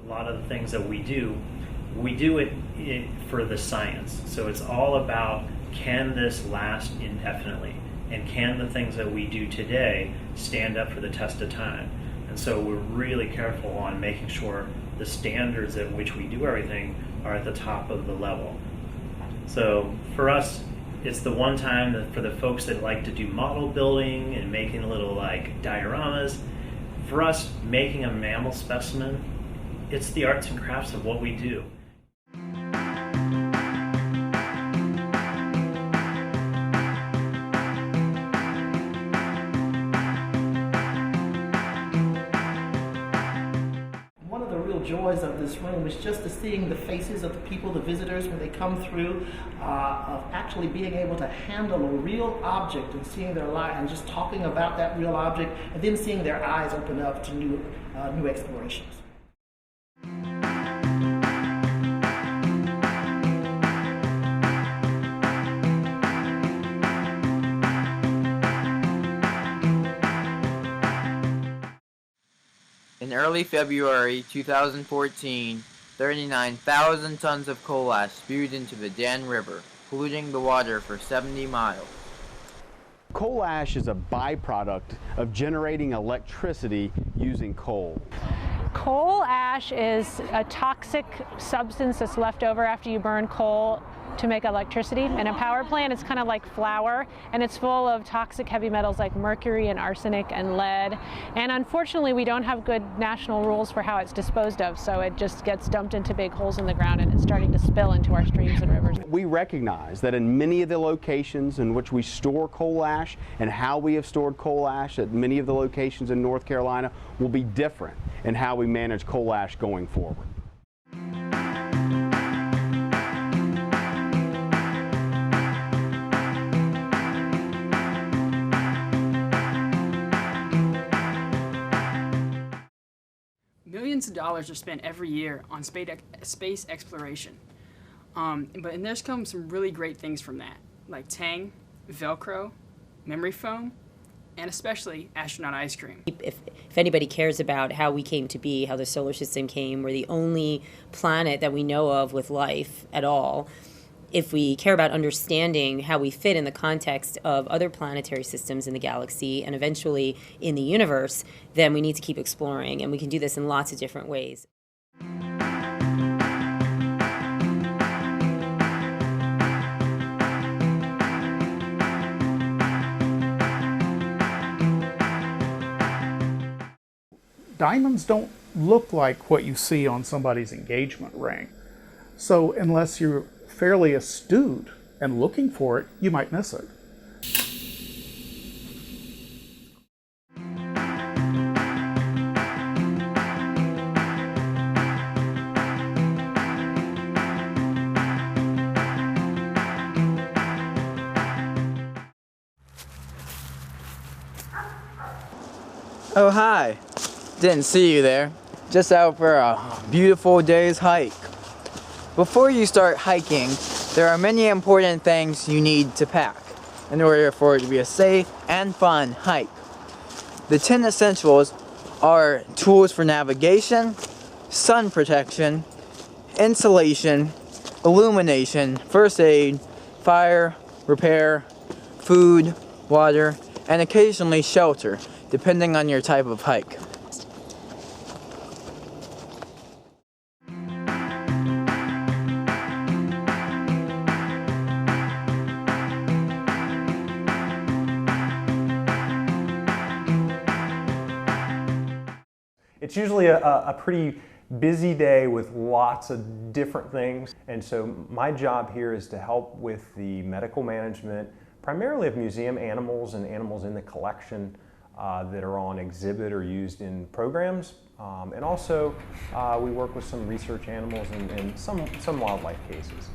a lot of the things that we do it for the science. So it's all about, can this last indefinitely? And can the things that we do today stand up for the test of time? And so we're really careful on making sure the standards at which we do everything are at the top of the level. So for us, it's the one time that for the folks that like to do model building and making little like dioramas, for us, making a mammal specimen, it's the arts and crafts of what we do. One of the real joys of this room is just seeing the faces of the people, the visitors, when they come through, of actually being able to handle a real object and seeing their life and just talking about that real object, and then seeing their eyes open up to new explorations. In early February 2014, 39,000 tons of coal ash spewed into the Dan River, polluting the water for 70 miles. Coal ash is a byproduct of generating electricity using coal. Coal ash is a toxic substance that's left over after you burn coal to make electricity. In a power plant, it's kind of like flour, and it's full of toxic heavy metals like mercury and arsenic and lead. And unfortunately, we don't have good national rules for how it's disposed of, so it just gets dumped into big holes in the ground, and it's starting to spill into our streams and rivers. We recognize that in many of the locations in which we store coal ash and how we have stored coal ash at many of the locations in North Carolina will be different in how we manage coal ash going forward. Millions of dollars are spent every year on space exploration. But there's come some really great things from that, like Tang, Velcro, memory foam, and especially astronaut ice cream. If anybody cares about how we came to be, how the solar system came, we're the only planet that we know of with life at all. If we care about understanding how we fit in the context of other planetary systems in the galaxy and eventually in the universe, then we need to keep exploring, and we can do this in lots of different ways. Diamonds don't look like what you see on somebody's engagement ring. So unless you're fairly astute and looking for it, you might miss it. Oh, hi. Didn't see you there. Just out for a beautiful day's hike. Before you start hiking, there are many important things you need to pack in order for it to be a safe and fun hike. The 10 essentials are tools for navigation, sun protection, insulation, illumination, first aid, fire, repair, food, water, and occasionally shelter, depending on your type of hike. It's usually a pretty busy day with lots of different things, and so my job here is to help with the medical management, primarily of museum animals and animals in the collection that are on exhibit or used in programs, and also we work with some research animals and some wildlife cases.